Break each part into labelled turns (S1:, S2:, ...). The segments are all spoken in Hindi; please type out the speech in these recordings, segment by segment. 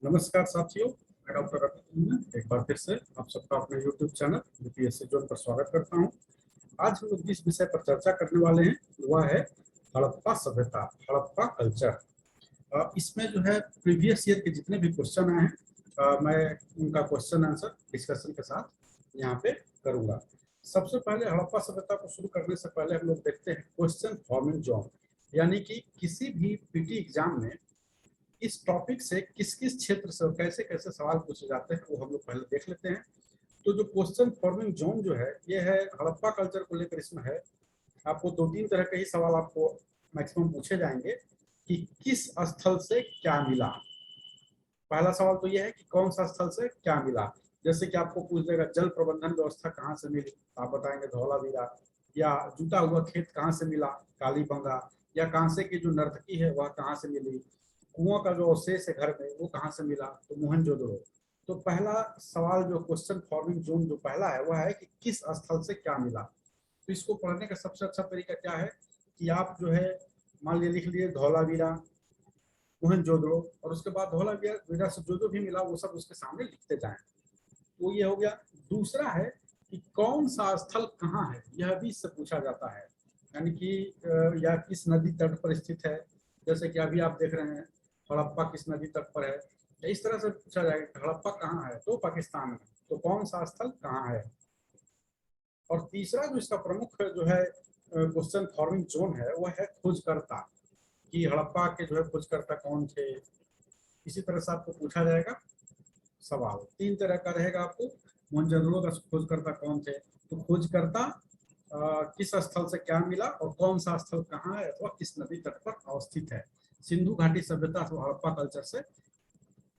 S1: नमस्कार साथियों, मैं डॉक्टर रवि एक बार फिर से आप सबका अपने YouTube चैनल यूपीएससी जोन पर स्वागत करता हूं। आज हम लोग जिस विषय पर चर्चा करने वाले हैं वह है हड़प्पा सभ्यता, हड़प्पा कल्चर। इसमें जो है प्रीवियस ईयर के जितने भी क्वेश्चन आए हैं मैं उनका क्वेश्चन आंसर डिस्कशन के साथ यहाँ पे करूँगा। सबसे पहले हड़प्पा सभ्यता को शुरू करने से पहले हम लोग देखते हैं क्वेश्चन फॉर्मिंग जोन, यानी कि किसी भी पीटी एग्जाम में इस टॉपिक से किस किस क्षेत्र से और कैसे कैसे सवाल पूछे जाते हैं वो हम लोग पहले देख लेते हैं। तो जो क्वेश्चन फॉर्मिंग जोन जो है ये है हड़प्पा कल्चर को लेकर। इसमें है आपको दो तीन तरह के ही सवाल आपको मैक्सिमम पूछे जाएंगे कि किस स्थल से क्या मिला। पहला सवाल तो यह है कि कौन सा स्थल से क्या मिला। जैसे कि आपको पूछ देगा जल प्रबंधन व्यवस्था कहाँ से मिली, आप बताएंगे धौलावीरा। या जुटा हुआ खेत कहाँ से मिला, कालीबंगा। या कांसे की जो नर्तकी है वह कहाँ से मिली। कुआं का जो अवशेष है घर में वो कहाँ से मिला, तो मोहनजोदड़ो। तो पहला सवाल जो क्वेश्चन फॉर्मिंग जोन जो पहला है वह है कि किस स्थल से क्या मिला। तो इसको पढ़ने का सबसे अच्छा तरीका क्या है कि आप जो है मान लिया लिख लिए धौलावीरा, मोहनजोदड़ो, और उसके बाद धौलावीरा से जो भी मिला वो सब उसके सामने लिखते जाएं। तो ये हो गया। दूसरा है कि कौन सा स्थल कहाँ है, यह भी इससे पूछा जाता है, यानी कि या किस नदी तट पर स्थित है। जैसे कि अभी आप देख रहे हैं हड़प्पा किस नदी तट पर है, इस तरह से पूछा जाएगा कि हड़प्पा कहाँ है, तो पाकिस्तान में, तो कौन सा स्थल कहाँ है। और तीसरा जो इसका प्रमुख जो है क्वेश्चन फॉर्मिंग जोन है वह है खोजकर्ता, कि हड़प्पा के जो है खोजकर्ता कौन थे। इसी तरह से आपको पूछा जाएगा सवाल, तीन तरह का रहेगा आपको। मोहनजोदड़ो का खोजकर्ता कौन थे, तो खोजकर्ता किस स्थल से क्या मिला और कौन सा स्थल कहाँ है अथवा किस नदी तट पर अवस्थित है। सिंधु घाटी सभ्यता अथवा हड़प्पा कल्चर से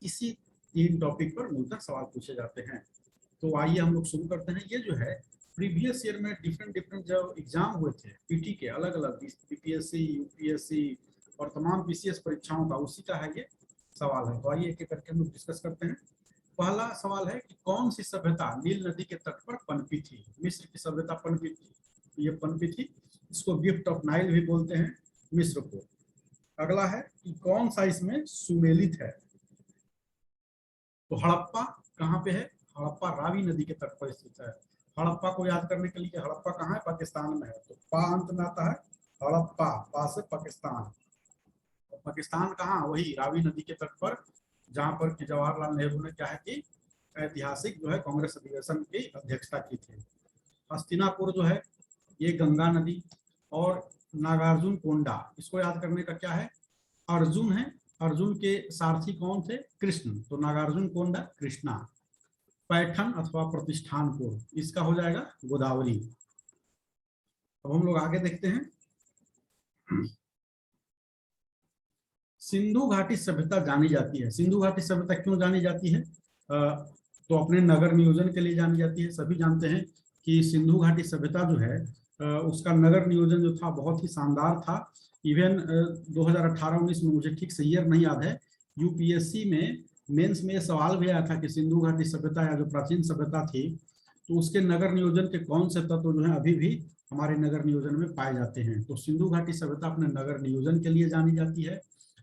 S1: इसी तीन टॉपिक पर मूलतः सवाल पूछे जाते हैं। तो आइए हम लोग शुरू करते हैं। ये जो है प्रीवियस ईयर में डिफरेंट डिफरेंट जो एग्जाम हुए थे पीटी के अलग अलग, बीपीएससी, यूपीएससी और तमाम पीसीएस परीक्षाओं का, उसी का है ये सवाल है। तो आइए एक एक करके हम लोग डिस्कस करते हैं। पहला सवाल है कि कौन सी सभ्यता नील नदी के तट पर पनपी थी। मिस्र की सभ्यता पनपी थी, ये पनपी थी, इसको गिफ्ट ऑफ नाइल भी बोलते हैं मिस्र को। अगला है कि कौन सा इसमें सुमेलित है, तो हड़प्पा कहाँ पे है, हड़प्पा रावी नदी के तट पर स्थित है। हड़प्पा को याद करने के लिए हड़प्पा कहाँ है, पाकिस्तान में है, तो पा अंत में आता है हड़प्पा, पा से पाकिस्तान। पाकिस्तान कहाँ, वही रावी नदी के तट पर, जहां पर कि जवाहरलाल नेहरू ने क्या है कि ऐतिहासिक जो है कांग्रेस अधिवेशन की अध्यक्षता की थी। हस्तिनापुर जो है ये गंगा नदी। और नागार्जुन कोंडा, इसको याद करने का क्या है, अर्जुन है, अर्जुन के सारथी कौन थे, कृष्ण, तो नागार्जुन कोंडा कृष्णा। पैठन अथवा प्रतिष्ठानपुर, इसका हो जाएगा गोदावरी। अब हम लोग आगे देखते हैं। सिंधु घाटी सभ्यता जानी जाती है, सिंधु घाटी सभ्यता क्यों जानी जाती है, तो अपने नगर नियोजन के लिए जानी जाती है। सभी जानते हैं कि सिंधु घाटी सभ्यता जो है उसका नगर नियोजन जो था बहुत ही शानदार था। इवन 2018-19 में, मुझे ठीक से ईयर नहीं याद है, यूपीएससी में मेंस में सवाल भी आया था कि सिंधु घाटी सभ्यता या जो प्राचीन सभ्यता थी तो उसके नगर नियोजन के कौन से तत्व जो है अभी भी हमारे नगर नियोजन में पाए जाते हैं। तो सिंधु घाटी सभ्यता अपने नगर नियोजन के लिए जानी जाती है।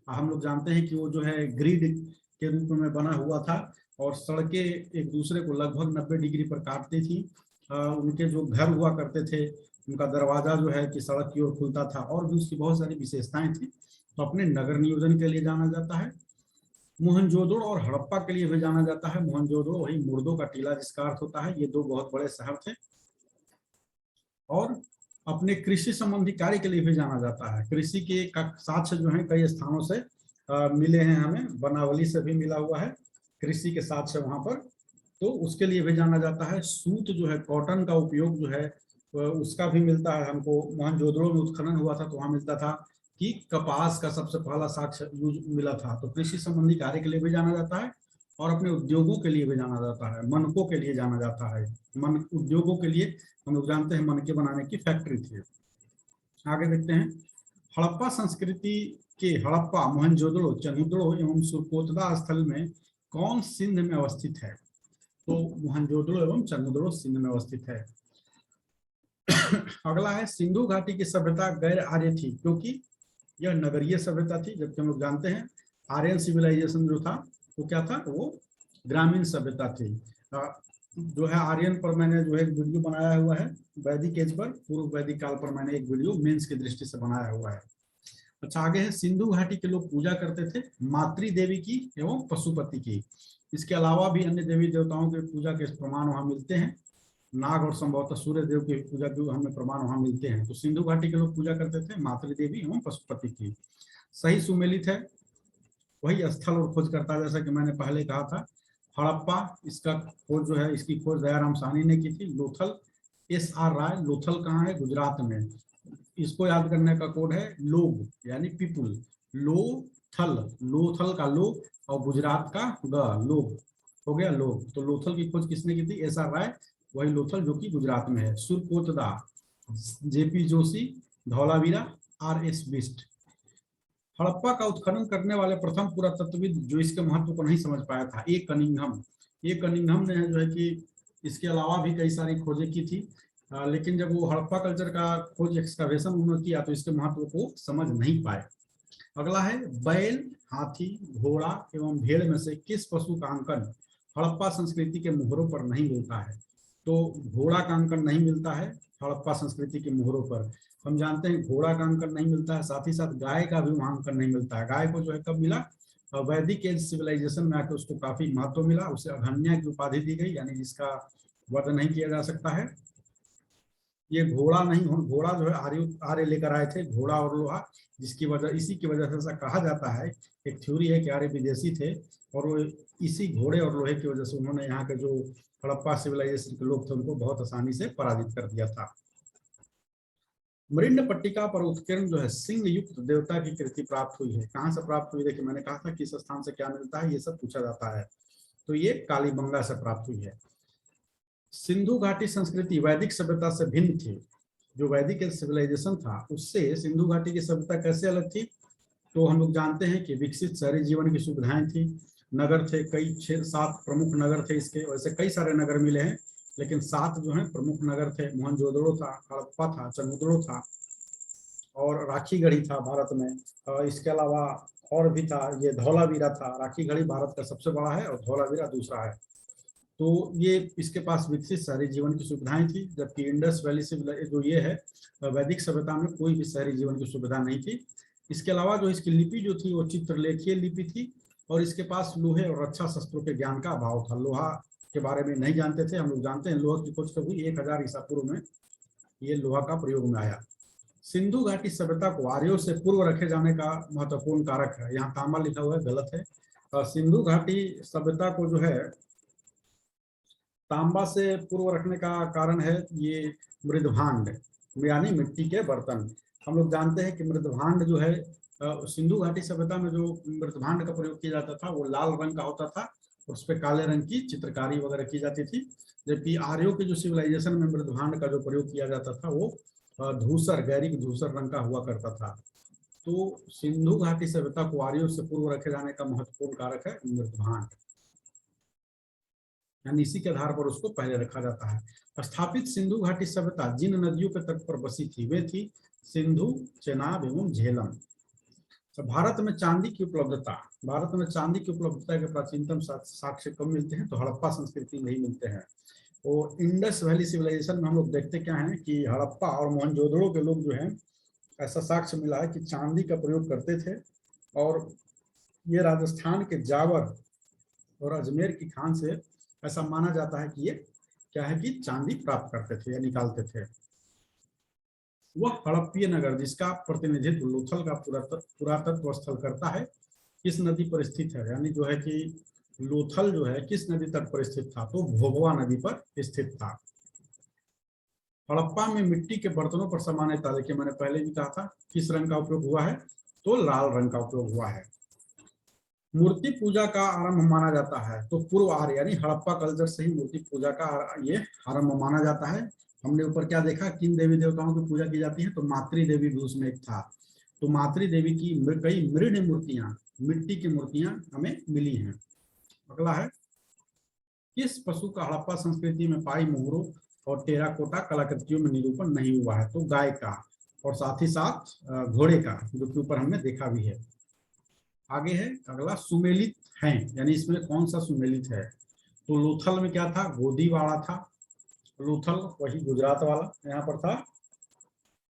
S1: हम लोग जानते हैं कि वो जो है ग्रिड के रूप में बना हुआ था और सड़कें एक दूसरे को लगभग 90 डिग्री पर काटती थी। उनके जो घर हुआ करते थे उनका दरवाजा जो है कि सड़क की ओर खुलता था, और भी उसकी बहुत सारी विशेषताएं थी। तो अपने नगर नियोजन के लिए जाना जाता है। मोहनजोदड़ो और हड़प्पा के लिए भी जाना जाता है। मोहनजोदड़ो वही मुर्दों का टीला जिसका अर्थ होता है, ये दो बहुत बड़े शहर थे। और अपने कृषि संबंधी कार्य के लिए भी जाना जाता है। कृषि के साक्ष्य जो है कई स्थानों से मिले हैं हमें, बनावली से भी मिला हुआ है कृषि के साक्ष्य वहां पर, तो उसके लिए भी जाना जाता है। सूत जो है, कॉटन का उपयोग जो है उसका भी मिलता है हमको। मोहनजोदड़ो में उत्खनन हुआ था तो वहां मिलता था कि कपास का सबसे पहला साक्ष्य यूज मिला था। तो कृषि संबंधी कार्य के लिए भी जाना जाता है और अपने उद्योगों के लिए भी जाना जाता है, मनकों के लिए जाना जाता है। मन उद्योगों के लिए हम लोग जानते हैं मनके बनाने की फैक्ट्री थी। आगे देखते हैं। हड़प्पा संस्कृति के हड़प्पा, मोहनजोदड़ो, चंदुदड़ो एवं सुरकोतला स्थल में कौन सिंध में अवस्थित है, तो मोहनजोदड़ो एवं चंदुदड़ो सिंध में अवस्थित है। अगला है सिंधु घाटी की सभ्यता गैर आर्य थी क्योंकि यह नगरीय सभ्यता थी, जबकि हम लोग जानते हैं आर्यन सिविलाइजेशन जो था वो क्या था, वो ग्रामीण सभ्यता थी। जो है आर्यन पर मैंने जो है एक वीडियो बनाया हुआ है, वैदिक एज पर, पूर्व वैदिक काल पर मैंने एक वीडियो मेंस की दृष्टि से बनाया हुआ है। अच्छा, आगे है सिंधु घाटी के लोग पूजा करते थे मातृ देवी की एवं पशुपति की। इसके अलावा भी अन्य देवी देवताओं के पूजा के प्रमाण वहां मिलते हैं। नाग और संभवतः सूर्य देव की पूजा के हमें प्रमाण वहां मिलते हैं। तो सिंधु घाटी के लोग पूजा करते थे मातृ देवी एवं पशुपति की। सही सुमेलित है, वही स्थल और खोज करता है, जैसा कि मैंने पहले कहा था। हड़प्पा, इसका खोज जो है, इसकी खोज दयाराम साहनी ने की थी। लोथल, SR राय। लोथल कहाँ है, गुजरात में। इसको याद करने का कोड है लोग, यानी पीपुल। लोथल, लोथल का लो और गुजरात का ग, लोग हो गया लोग। तो लोथल की खोज किसने की थी, SR राय, वही लोथल जो कि गुजरात में है। सुरकोतदा, JP जोशी। धौलावीरा, RS बिस्ट। हड़प्पा का उत्खनन करने वाले प्रथम पुरातत्वविद जो इसके महत्व को नहीं समझ पाया था, ए कनिंघम। ए कनिंघम ने जो है कि इसके अलावा भी कई सारी खोजें की थी, लेकिन जब वो हड़प्पा कल्चर का खोज एक्सकवेशन उन्होंने किया तो इसके महत्व को समझ नहीं पाए। अगला है बैल, हाथी, घोड़ा एवं भेड़ में से किस पशु का अंकन हड़प्पा संस्कृति के मोहरों पर नहीं मिलता है। तो घोड़ा का अंकन नहीं मिलता है हड़प्पा संस्कृति के मोहरों पर। हम जानते हैं घोड़ा का अंकन नहीं मिलता है, साथ ही साथ गाय का भी वहां अंकन नहीं मिलता है। गाय को जो है कब मिला, वैदिक एज सिविलाइजेशन में आकर उसको काफी महत्व मिला, उसे अघन्या की उपाधि दी गई, यानी जिसका वध नहीं किया जा सकता है। ये घोड़ा नहीं, घोड़ा जो है आर्य लेकर आए थे, घोड़ा और लोहा, जिसकी वजह, इसी की वजह से ऐसा कहा जाता है, एक थ्योरी है कि आर्य विदेशी थे और वो इसी घोड़े और लोहे की वजह से उन्होंने यहाँ के जो हड़प्पा सिविलाइजेशन के लोग थे उनको बहुत आसानी से पराजित कर दिया था। मृण्ड पट्टिका पर उत्कीर्ण जो है सिंह युक्त देवता की कृति प्राप्त हुई है। कहाँ से प्राप्त हुई, देखिए मैंने कहा था किस स्थान से क्या मिलता है, ये सब पूछा जाता है। तो ये कालीबंगा से प्राप्त हुई है। सिंधु घाटी संस्कृति वैदिक सभ्यता से भिन्न थी। जो वैदिक सिविलाइजेशन था उससे सिंधु घाटी की सभ्यता कैसे अलग थी, तो हम लोग जानते हैं कि विकसित शहरी जीवन की सुविधाएं थी, नगर थे, कई 6-7 प्रमुख नगर थे इसके। वैसे कई सारे नगर मिले हैं, लेकिन 7 जो है प्रमुख नगर थे। मोहनजोदड़ो था, हड़प्पा था, चंद्रदड़ो था और राखीगढ़ी था भारत में। इसके अलावा और भी था, ये धौलावीरा था। राखीगढ़ी भारत का सबसे बड़ा है और धौलावीरा दूसरा है। तो ये इसके पास विकसित शहरी जीवन की सुविधाएं थी, जबकि इंडस वैली से जो ये है वैदिक सभ्यता में कोई भी शहरी जीवन की सुविधा नहीं थी। इसके अलावा जो इसकी लिपि जो थी वो चित्रलेखीय लिपि थी और इसके पास लोहे और रक्षा शस्त्रों के ज्ञान का अभाव था। लोहा के बारे में नहीं जानते थे। हम लोग जानते हैं लोहा की खोज कब हुई, 1000 ईसा पूर्व में ये लोहा का प्रयोग में आया। सिंधु घाटी सभ्यता को आर्यों से पूर्व रखे जाने का महत्वपूर्ण कारक है, यहाँ तांबा लिखा हुआ है, गलत है। सिंधु घाटी सभ्यता को जो है तांबा से पूर्व रखने का कारण है ये मृदभांड, यानी मिट्टी के बर्तन। हम लोग जानते हैं कि मृदभांड जो है सिंधु घाटी सभ्यता में जो मृदभांड का प्रयोग किया जाता था वो लाल रंग का होता था, उस पर काले रंग की चित्रकारी वगैरह की जाती थी। जबकि आर्यों के जो सिविलाइजेशन में मृदभांड का जो प्रयोग किया जाता था वो धूसर, गैरिक धूसर रंग का हुआ करता था। तो सिंधु घाटी सभ्यता को आर्यों से पूर्व रखे जाने का महत्वपूर्ण कारक है मृदभांड, यानी इसी के आधार पर उसको पहले रखा जाता है। स्थापित सिंधु घाटी सभ्यता जिन नदियों के तट पर बसी थी वे थी सिंधु, चेनाब एवं झेलम। तो भारत में चांदी की उपलब्धता, भारत में चांदी की उपलब्धता के प्राचीनतम साक्ष्य कब मिलते हैं, तो हड़प्पा संस्कृति में ही मिलते हैं। और इंडस वैली सिविलाइजेशन में हम लोग देखते क्या है कि हड़प्पा और मोहनजोदड़ो के लोग जो हैं, ऐसा साक्ष्य मिला है कि चांदी का प्रयोग करते थे और ये राजस्थान के जावर और अजमेर की खान से ऐसा माना जाता है कि ये क्या है कि चांदी प्राप्त करते थे या निकालते थे। वह हड़प्पीय नगर जिसका प्रतिनिधित्व लोथल का पुरातत्व स्थल करता है किस नदी पर स्थित है, यानी जो है कि लोथल जो है किस नदी तट पर स्थित था, तो भोगवा नदी पर स्थित था। हड़प्पा में मिट्टी के बर्तनों पर सामान्यतः, देखिए मैंने पहले भी कहा था किस रंग का उपयोग हुआ है, तो लाल रंग का उपयोग हुआ है। मूर्ति पूजा का आरंभ माना जाता है, तो पूर्व आर्य यानी हड़प्पा कल्चर से ही मूर्ति पूजा का ये आरंभ माना जाता है। हमने ऊपर क्या देखा, किन देवी देवताओं की पूजा की जाती है, तो मातृ देवी भी उसमें एक था। तो मातृ देवी की कई मृण मूर्तियां, मिट्टी की मूर्तियां हमें मिली हैं। अगला है किस पशु का हड़प्पा संस्कृति में पाई मोहरों और टेराकोटा कलाकृतियों में निरूपण नहीं हुआ है, तो गाय का और साथ ही साथ घोड़े का, जो कि ऊपर हमने देखा भी है। आगे है अगला सुमेलित है, यानी इसमें कौन सा सुमेलित है। तो लोथल में क्या था, गोदीवाड़ा था। लोथल वही गुजरात वाला यहाँ पर था,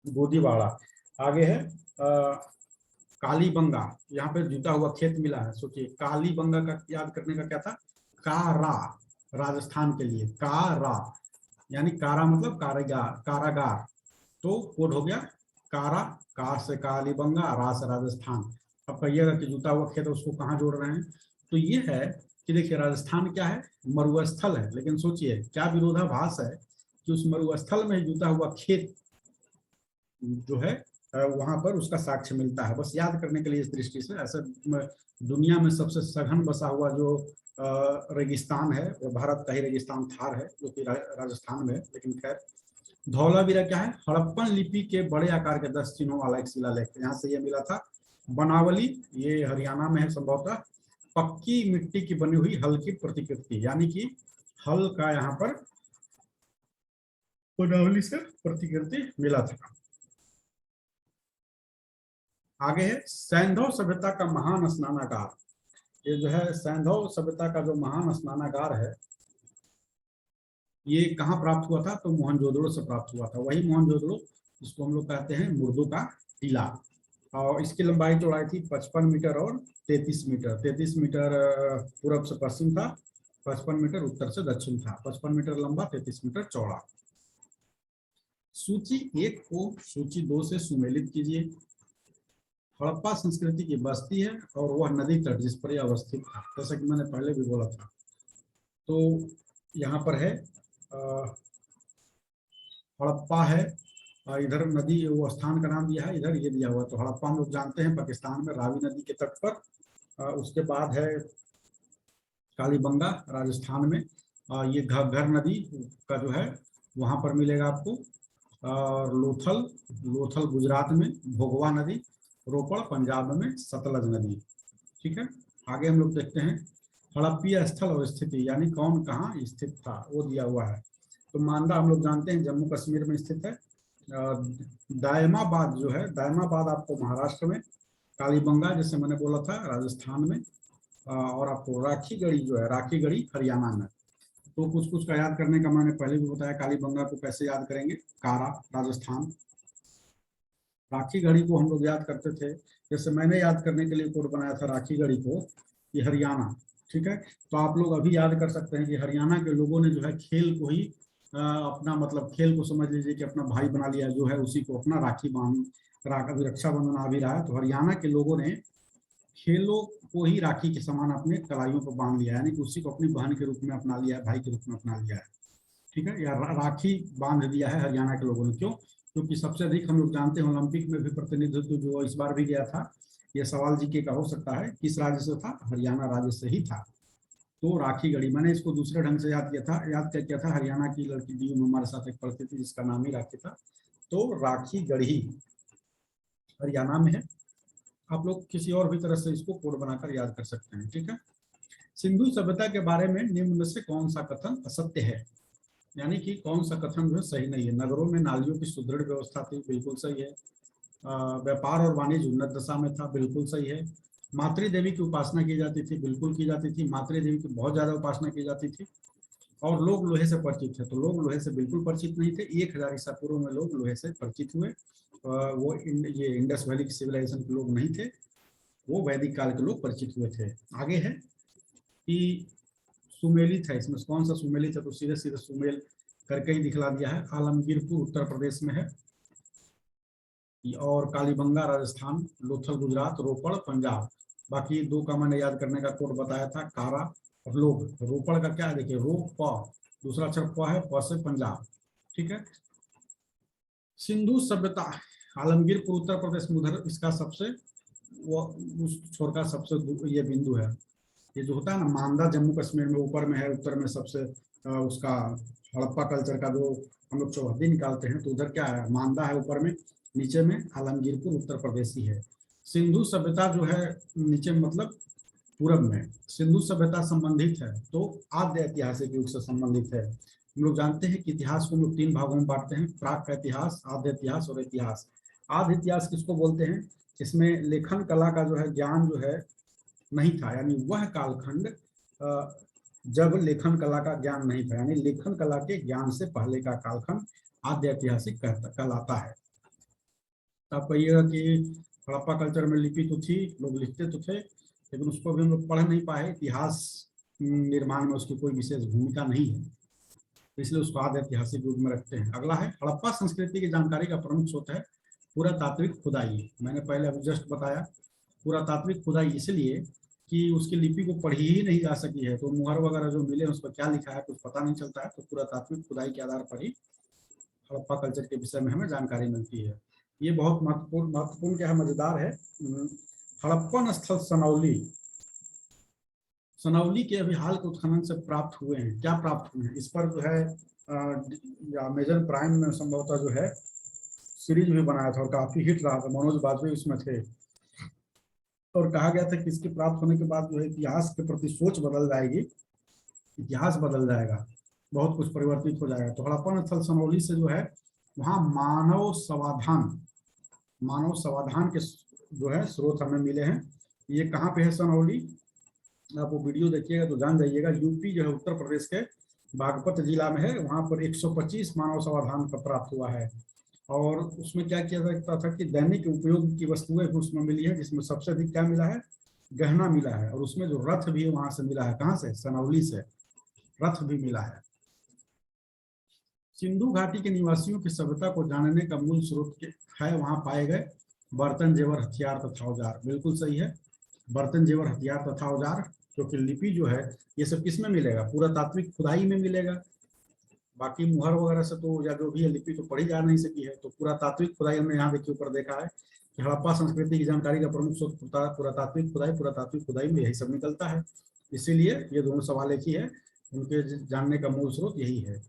S1: गोदीवाड़ा। आगे है कालीबंगा, यहाँ पे जुटा हुआ खेत मिला है। सोचिए कालीबंगा का याद करने का क्या था, कारा, राजस्थान के लिए कारा, यानी कारा मतलब कारागार, कारागार। तो कोड हो गया कारा, कार से कालीबंगा, रा से राजस्थान। अब कहिएगा कि जुटा हुआ खेत उसको कहाँ जोड़ रहे हैं, तो ये है कि देखिए राजस्थान क्या है, मरुस्थल है, लेकिन सोचिए क्या विरोधाभास है कि उस मरुस्थल में जुटा हुआ खेत जो है वहां पर उसका साक्ष्य मिलता है। बस याद करने के लिए इस दृष्टि से, ऐसे दुनिया में सबसे सघन बसा हुआ जो रेगिस्तान है वो भारत का ही रेगिस्तान थार है, जो कि राजस्थान में है। लेकिन खैर, धौलावीरा क्या है, हड़प्पन लिपि के बड़े आकार के 10 चिन्हों वाला एक शिलालेख, यहाँ से ये मिला था। बनावली, ये हरियाणा में है संभवतः, पक्की मिट्टी की बनी हुई हल की प्रतिकृति, यानी कि हल का यहाँ पर बनावली से प्रतिकृति मिला था। आगे है सैंधव सभ्यता का महान स्नानागार। ये जो है सैंधव सभ्यता का जो महान स्नानागार है, ये कहाँ प्राप्त हुआ था, तो मोहनजोदड़ो से प्राप्त हुआ था। वही मोहनजोदड़ो जिसको हम लोग कहते हैं मुर्दों का टीला। और इसकी लंबाई चौड़ाई थी 55 मीटर और 33 मीटर। 33 मीटर पूर्व से पश्चिम था, 55 मीटर उत्तर से दक्षिण था। 55 मीटर लंबा, 33 मीटर चौड़ा। सूची 1 को सूची 2 से सुमेलित कीजिए। हड़प्पा संस्कृति की बस्ती है और वह नदी तट जिस पर यह अवस्थित था, जैसा कि मैंने पहले भी बोला था। तो यहाँ पर है हड़प्पा है, इधर नदी वो स्थान का नाम दिया है, इधर ये दिया हुआ। तो हड़प्पा हम लोग जानते हैं पाकिस्तान में रावी नदी के तट पर। उसके बाद है कालीबंगा राजस्थान में, ये घग्गर नदी का जो है वहां पर मिलेगा आपको। और लोथल, लोथल गुजरात में, भोगवा नदी, रोपड़ पंजाब में, सतलज नदी। ठीक है, आगे हम लोग देखते हैं हड़प्पीय स्थल और स्थिति, यानी कौन कहाँ स्थित था वो दिया हुआ है। तो मांडा हम लोग जानते हैं जम्मू कश्मीर में स्थित है। दायमाबाद जो है, दायमाबाद आपको महाराष्ट्र में, कालीबंगा जैसे मैंने बोला था राजस्थान में, और आपको राखीगढ़ी जो है, राखीगढ़ी हरियाणा में। तो कुछ कुछ का याद करने का मैंने पहले भी बताया। कालीबंगा को कैसे याद करेंगे, कारा राजस्थान। राखीगढ़ी को हम लोग याद करते थे, जैसे मैंने याद करने के लिए कोड बनाया था राखीगढ़ी को, ये हरियाणा। ठीक है, तो आप लोग अभी याद कर सकते हैं कि हरियाणा के लोगों ने जो है खेल को ही अपना मतलब खेल को समझ लीजिए कि अपना भाई बना लिया, जो है उसी को अपना राखी बांध, अभी रक्षाबंधन आ भी रहा है, तो हरियाणा के लोगों ने खेलों को ही राखी के समान अपने कलाइयों पर बांध लिया है, यानी कि उसी को अपनी बहन के रूप में अपना लिया है, भाई के रूप में अपना लिया है। ठीक है, या राखी बांध दिया है हरियाणा के लोगों ने। क्यों, क्योंकि सबसे अधिक हम लोग जानते हैं ओलंपिक में भी प्रतिनिधित्व जो इस बार भी गया था, यह सवाल जीके का हो सकता है, किस राज्य से था, हरियाणा राज्य से ही था। तो राखीगढ़ी, मैंने इसको दूसरे ढंग से याद किया था, क्या किया था, हरियाणा की लड़की दी हमारे साथ एक पढ़ती थी जिसका नाम ही राखी था, तो राखीगढ़ी हरियाणा में है। आप लोग किसी और भी तरह से इसको कोड बनाकर याद कर सकते हैं। ठीक है, सिंधु सभ्यता के बारे में निम्न में से कौन सा कथन असत्य है, यानी कि कौन सा कथन जो है सही नहीं है। नगरों में नालियों की सुदृढ़ व्यवस्था थी, बिल्कुल सही है। व्यापार और वाणिज्य उन्नत दशा में था, बिल्कुल सही है। मातृ देवी की उपासना की जाती थी, बिल्कुल की जाती थी, मातृ देवी की बहुत ज्यादा उपासना की जाती थी। और लोग लोहे से परिचित थे, तो लोग लोहे से बिल्कुल परिचित नहीं थे। 1000 ईसा पूर्व में लोग लोहे से परिचित हुए। वो ये इंडस वैली की सिविलाइजेशन के लोग नहीं थे, वो वैदिक काल के लोग परिचित हुए थे। आगे है कि सुमेलित है, इसमें कौन सा सुमेलित है, तो सीधे सीधे सुमेल करके ही दिखला दिया है। आलमगीरपुर उत्तर प्रदेश में है, और कालीबंगा राजस्थान, लोथल गुजरात, रोपड़ पंजाब। बाकी 2 का मैंने याद करने का कोड बताया था, कारा और लोग। रोपड़ का क्या है, देखिए रो प, दूसरा अक्षर प है, प से पंजाब। ठीक है, सिंधु सभ्यता आलमगीरपुर उत्तर प्रदेश में, उधर इसका सबसे वो उस छोर का सबसे ये बिंदु है। ये जो होता है ना मांदा, जम्मू कश्मीर में ऊपर में है, उत्तर में सबसे उसका हड़प्पा कल्चर का जो हम लोग चौहद्दी निकालते हैं, तो उधर क्या है, मांदा है ऊपर में, नीचे में आलमगीरपुर उत्तर प्रदेश ही है। सिंधु सभ्यता जो है नीचे मतलब पूरब में, सिंधु सभ्यता संबंधित है तो आद्य ऐतिहासिक युग से संबंधित है। हम लोग जानते हैं कि इतिहास को हम लोग 3 भागों में बांटते हैं, प्राक का इतिहास, आद्य इतिहास और इतिहास। आद्य इतिहास किसको बोलते हैं, इसमें लेखन कला का जो है ज्ञान जो है नहीं था, यानी वह कालखंड जब लेखन कला का ज्ञान नहीं था, यानी लेखन कला के ज्ञान से पहले का कालखंड आद्य ऐतिहासिक कहलाता है। आप कहिएगा कि हड़प्पा कल्चर में लिपि तो थी, लोग लिखते तो थे, लेकिन उसको भी हम लोग पढ़ नहीं पाए, इतिहास निर्माण में उसकी कोई विशेष भूमिका नहीं है, इसलिए उसको आद्य ऐतिहासिक रूप में रखते हैं। अगला है हड़प्पा संस्कृति की जानकारी का प्रमुख स्रोत है पुरातात्विक खुदाई। मैंने पहले अभी जस्ट बताया, पुरातात्विक खुदाई इसलिए कि उसकी लिपि को पढ़ी ही नहीं जा सकी है, तो मुहर वगैरह जो मिले उस पर क्या लिखा है कुछ पता नहीं चलता है, तो पुरातात्विक खुदाई के आधार पर ही हड़प्पा कल्चर के विषय में हमें जानकारी मिलती है। ये बहुत महत्वपूर्ण क्या है, मजेदार है। हड़प्पन स्थल सनौली, सनौली के अभी हाल के उत्खनन से प्राप्त हुए हैं। क्या प्राप्त हुए हैं, इस पर जो है अमेजन प्राइम में संभवतः जो है सीरीज भी बनाया था और काफी हिट रहा था, मनोज बाजपेयी उसमें थे, और कहा गया था कि इसके प्राप्त होने के बाद जो है इतिहास के प्रति सोच बदल जाएगी, इतिहास बदल जाएगा, बहुत कुछ परिवर्तित हो जाएगा। तो हड़प्पन स्थल सनौली से जो है वहाँ मानव समाधान के जो है स्रोत हमें मिले हैं। ये कहाँ पे है सनौली, आप वो वीडियो देखिएगा तो जान जाइएगा। यूपी जो है उत्तर प्रदेश के बागपत जिला में है, वहाँ पर 125 मानव समाधान का प्राप्त हुआ है। और उसमें क्या किया जाता था कि दैनिक उपयोग की वस्तुएं भी उसमें मिली है, जिसमें सबसे अधिक क्या मिला है, गहना मिला है, और उसमें जो रथ भी वहां से मिला है, कहाँ से, सनौली से रथ भी मिला है। सिंधु घाटी के निवासियों की सभ्यता को जानने का मूल स्रोत है वहां पाए गए बर्तन, जेवर, हथियार तथा औजार। बिल्कुल सही है, बर्तन, जेवर, हथियार तथा औजार, क्योंकि लिपि जो है ये सब किस में मिलेगा, पुरातात्विक खुदाई में मिलेगा। बाकी मुहर वगैरह से तो या जो भी है लिपि तो पढ़ी जा नहीं सकी है, तो पुरातात्विक खुदाई हमने यहाँ देखिए ऊपर देखा है कि हड़प्पा संस्कृति की जानकारी का प्रमुख स्रोत पुरातात्विक खुदाई, पुरातात्विक खुदाई में यही सब निकलता है। इसीलिए ये दोनों सवाल एक ही है, उनके जानने का मूल स्रोत यही है।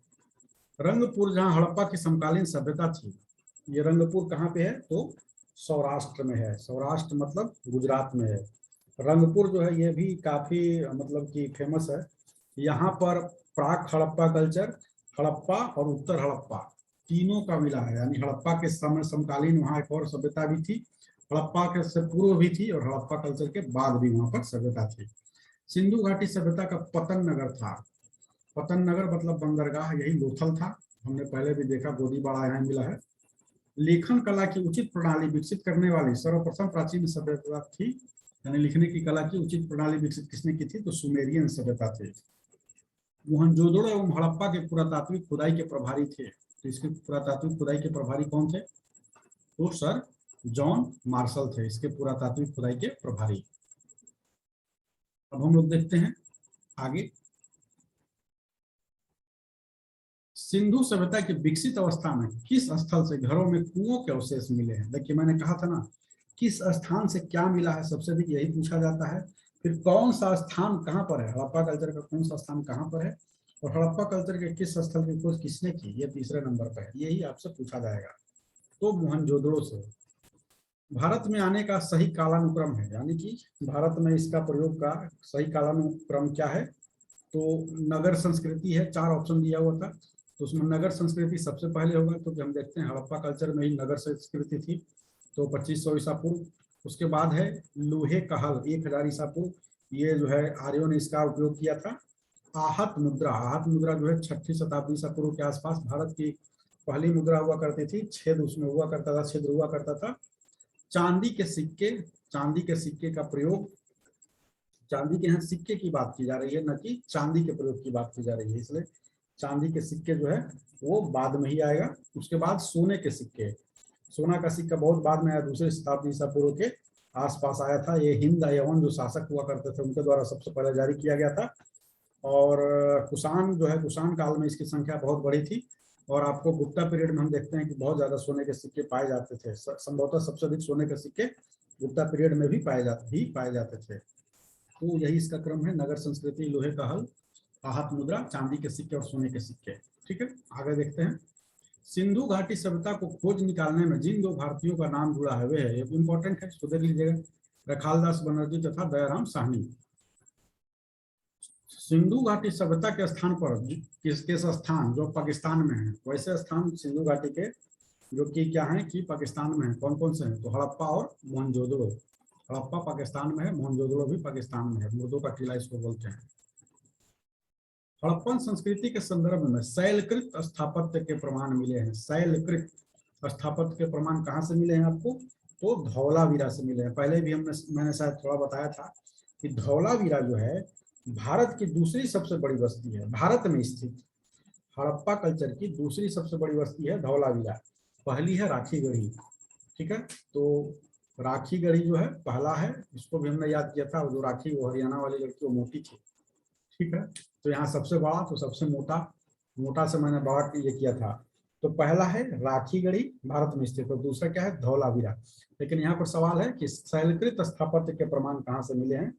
S1: रंगपुर, जहाँ हड़प्पा की समकालीन सभ्यता थी, ये रंगपुर कहाँ पे है, तो सौराष्ट्र में है। सौराष्ट्र मतलब गुजरात में है। रंगपुर जो है ये भी काफी मतलब कि फेमस है। यहाँ पर प्राक हड़प्पा कल्चर, हड़प्पा और उत्तर हड़प्पा तीनों का मिला है, यानी हड़प्पा के समय समकालीन वहाँ एक और सभ्यता भी थी, हड़प्पा के से पूर्व भी थी, और हड़प्पा कल्चर के बाद भी वहाँ पर सभ्यता थी। सिंधु घाटी सभ्यता का पतन नगर था। पतन नगर मतलब बंदरगाह, यही लोथल था, हमने पहले भी देखा, गोदीबाड़ा यहाँ मिला है। लेखन कला की उचित प्रणाली विकसित करने वाली सर्वप्रथम प्राचीन सभ्यता थी, यानी लिखने की कला की उचित प्रणाली विकसित किसने की थी, तो सुमेरियन सभ्यता थे। मोहनजोदड़ो एवं हड़प्पा के पुरातात्विक खुदाई के प्रभारी थे। तो इसके पुरातात्विक खुदाई के प्रभारी कौन थे, तो सर जॉन मार्शल थे इसके पुरातात्विक खुदाई के प्रभारी। अब हम लोग देखते हैं आगे, सिंधु सभ्यता की विकसित अवस्था में किस स्थल से घरों में कुओं के अवशेष मिले हैं। देखिए मैंने कहा था ना, किस स्थान से क्या मिला है, सबसे अधिक यही पूछा जाता है। फिर कौन सा स्थान कहाँ पर है, हड़प्पा कल्चर का कौन सा स्थान कहाँ पर है, और हड़प्पा कल्चर के किस स्थल की खोज किसने की, ये तीसरे नंबर पर है, यही आपसे पूछा जाएगा। तो मोहनजोदड़ो से। भारत में आने का सही कालानुक्रम है, यानी कि भारत में इसका प्रयोग का सही कालानुक्रम क्या है, तो नगर संस्कृति है, 4 ऑप्शन दिया हुआ था, तो उसमें नगर संस्कृति सबसे पहले होगा, तो हम देखते हैं हड़प्पा कल्चर में ही नगर संस्कृति थी, तो 2500 ईसा पूर्व। उसके बाद है लोहे कहल, 1000 ईसा पूर्व, ये जो है आर्यों ने इसका उपयोग किया था। आहत मुद्रा जो है 6ठी शताब्दी ईसा पूर्व के आसपास भारत की पहली मुद्रा हुआ करती थी, छेद उसमें हुआ करता था, छिद्र हुआ करता था। चांदी के सिक्के का प्रयोग, चांदी के यहाँ सिक्के की बात की जा रही है, न कि चांदी के प्रयोग की बात की जा रही है, इसलिए चांदी के सिक्के जो है वो बाद में ही आएगा। उसके बाद सोने के सिक्के, सोना का सिक्का बहुत बाद में आया, दूसरी शताब्दी ईसा पूर्व के आसपास आया था। ये हिंद यवन जो शासक हुआ करते थे उनके द्वारा सबसे पहले जारी किया गया था, और कुषाण जो है, कुषाण काल में इसकी संख्या बहुत बड़ी थी, और आपको गुप्ता पीरियड में हम देखते हैं कि बहुत ज्यादा सोने के सिक्के पाए जाते थे, संभवतः सबसे अधिक सोने के सिक्के गुप्ता पीरियड में भी पाए जाते थे। तो यही इसका क्रम है, नगर संस्कृति, लोहे का हल, आहत मुद्रा, चांदी के सिक्के और सोने के सिक्के। ठीक है, आगे देखते हैं। सिंधु घाटी सभ्यता को खोज निकालने में जिन 2 भारतीयों का नाम जुड़ा है वे है, ये इंपॉर्टेंट है, इसको देख लीजिएगा, रखालदास बनर्जी तथा दयाराम साहनी। सिंधु घाटी सभ्यता के स्थान पर किसके स्थान जो पाकिस्तान में है, वैसे स्थान सिंधु घाटी के जो कि क्या है कि पाकिस्तान में है, कौन कौन से हैं, तो हड़प्पा और मोहनजोदड़ो। हड़प्पा पाकिस्तान में है, मोहनजोदड़ो भी पाकिस्तान में है, मुर्दों का टीला इसको बोलते हैं। हड़प्पन संस्कृति के संदर्भ में शैलकृत स्थापत्य के प्रमाण मिले हैं। शैलकृत स्थापत्य के प्रमाण कहाँ से मिले हैं आपको? तो धौलावीरा से मिले हैं। पहले भी मैंने शायद थोड़ा बताया था कि धौलावीरा जो है भारत की दूसरी सबसे बड़ी बस्ती है, भारत में स्थित हड़प्पा कल्चर की दूसरी सबसे बड़ी बस्ती है धौलावीरा। पहली है राखीगढ़ी, ठीक है। तो राखीगढ़ी जो है पहला है, इसको भी हमने याद किया था। जो राखी वो हरियाणा वाली लड़की वो मोटी थी, ठीक है। तो यहाँ सबसे बड़ा तो सबसे मोटा, मोटा से मैंने बड़ा ये किया था। तो पहला है राखीगढ़ी भारत में स्थित, और दूसरा क्या है? धौलावीरा। लेकिन यहाँ पर सवाल है कि शैलकृत स्थापत्य के प्रमाण कहाँ से मिले हैं?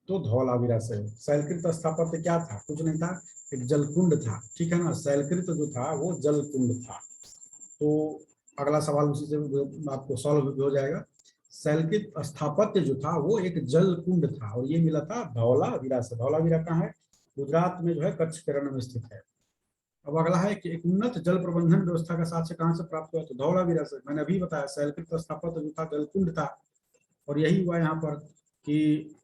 S1: तो धौलावीरा से। शैलकृत स्थापत्य क्या था? कुछ नहीं था, एक जलकुंड था, ठीक है ना। शैलकृत जो था वो जलकुंड था। तो अगला सवाल उसी से आपको सॉल्व हो जाएगा। शैलकृत स्थापत्य जो था वो एक जलकुंड था, और ये मिला था धौलावीरा से। धौलावीरा कहाँ है? गुजरात में जो है कच्छ के रण में स्थित है। अब अगला है कि एक उन्नत जल प्रबंधन व्यवस्था का साक्ष्य कहाँ से प्राप्त हुआ? तो धौलावीरा से। मैंने अभी बताया शैलकृत स्थापत्य जो था जलकुंड था, और यही हुआ यहाँ पर कि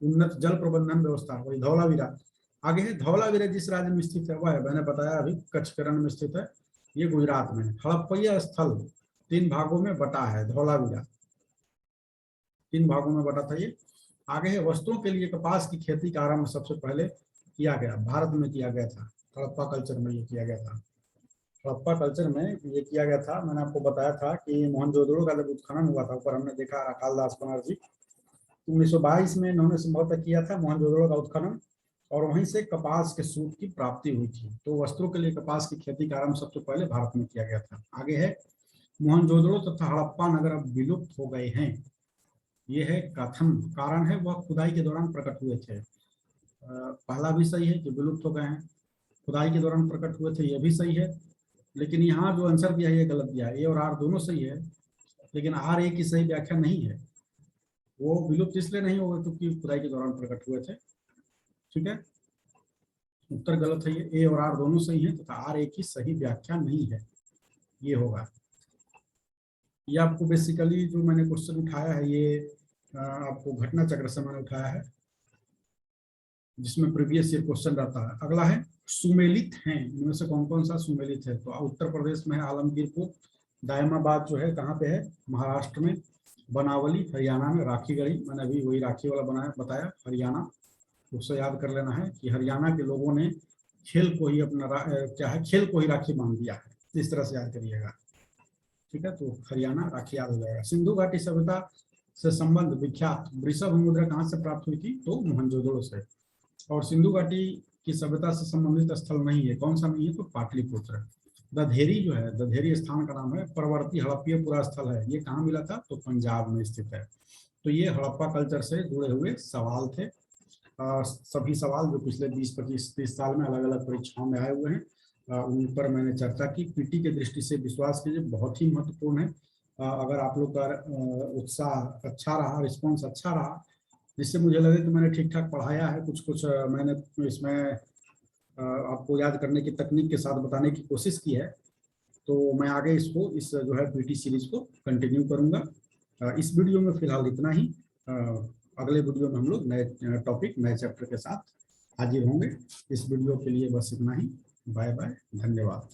S1: उन्नत जल प्रबंधन व्यवस्था, वही धौलावीरा। आगे है धौलावीरा जिस राज्य में स्थित है वह है, मैंने बताया अभी, कच्छ के रण में स्थित है, ये गुजरात में। हड़प्पा स्थल 3 भागों में बटा है धौलावीरा, 3 भागों में बटा था ये। आगे है वस्त्रों के लिए कपास की खेती का आरंभ सबसे पहले किया गया, भारत में किया गया था, हड़प्पा कल्चर में ये किया गया था। हड़प्पा कल्चर में ये किया गया था। मैंने आपको बताया था कि मोहनजोदड़ो का जब उत्खनन हुआ था, ऊपर हमने देखा अकालदास बनर्जी 1922 में इन्होंने संभवतः किया था मोहनजोदड़ो का उत्खनन, और वहीं से कपास के सूत की प्राप्ति हुई थी। तो वस्त्रों के लिए कपास की खेती का आरंभ सबसे पहले भारत में किया गया था। आगे है मोहनजोदड़ो तथा हड़प्पा नगर अब विलुप्त हो गए हैं। ये है कथन, कारण है वह खुदाई के दौरान प्रकट हुए थे। पहला भी सही है कि विलुप्त हो गए हैं, खुदाई के दौरान प्रकट हुए थे, यह भी सही है। लेकिन यहाँ जो आंसर दिया है ये गलत दिया है। ए और आर दोनों सही है, लेकिन आर ए की सही व्याख्या नहीं है। वो विलुप्त इसलिए नहीं हो गए क्योंकि खुदाई के दौरान प्रकट हुए थे, ठीक है। उत्तर गलत है, ये ए और आर दोनों सही है तथा आर ए की सही व्याख्या नहीं है, ये होगा। ये आपको बेसिकली जो मैंने क्वेश्चन उठाया है ये आपको घटना चक्र से मैंने उठाया है, जिसमें प्रीवियस ईयर क्वेश्चन रहता है। अगला है सुमेलित हैं, इनमें से कौन कौन सा सुमेलित है? तो उत्तर प्रदेश में है आलमगीरपुर, दायमाबाद जो है कहाँ पे है? महाराष्ट्र में, बनावली हरियाणा में, राखीगढ़ी मैंने अभी वही राखी वाला बताया हरियाणा। उससे याद कर लेना है कि हरियाणा के लोगों ने खेल को ही अपना क्या है, खेल को ही राखी मान दिया है, इस तरह से याद करिएगा, ठीक है। तो हरियाणा राखी याद हो जाएगा। सिंधु घाटी सभ्यता से संबंध विख्यात वृषभ मुद्रा कहाँ से प्राप्त हुई थी? तो मोहनजोदड़ो से। और सिंधु घाटी की सभ्यता से संबंधित स्थल नहीं है, कौन सा नहीं है? तो पाटलिपुत्र। दधेरी जो है, दधेरी स्थान का नाम है, परवर्ती हड़प्पीय पुरा स्थल है, ये कहाँ मिला था? तो पंजाब में स्थित है। तो ये हड़प्पा कल्चर से जुड़े हुए सवाल थे। सभी सवाल जो पिछले 20, 25, 30 साल में अलग अलग परीक्षाओं में आए हुए हैं उन पर मैंने चर्चा की। पीटी के दृष्टि से विश्वास कीजिए बहुत ही महत्वपूर्ण है। अगर आप लोग का उत्साह अच्छा रहा, रिस्पॉन्स अच्छा रहा, जिससे मुझे लगे कि मैंने ठीक ठाक पढ़ाया है, कुछ कुछ मैंने इसमें आपको याद करने की तकनीक के साथ बताने की कोशिश की है, तो मैं आगे इसको इस जो है पीटी सीरीज को कंटिन्यू करूँगा। इस वीडियो में फिलहाल इतना ही। अगले वीडियो में हम लोग नए टॉपिक, नए चैप्टर के साथ हाजिर होंगे। इस वीडियो के लिए बस इतना ही। बाय बाय, धन्यवाद।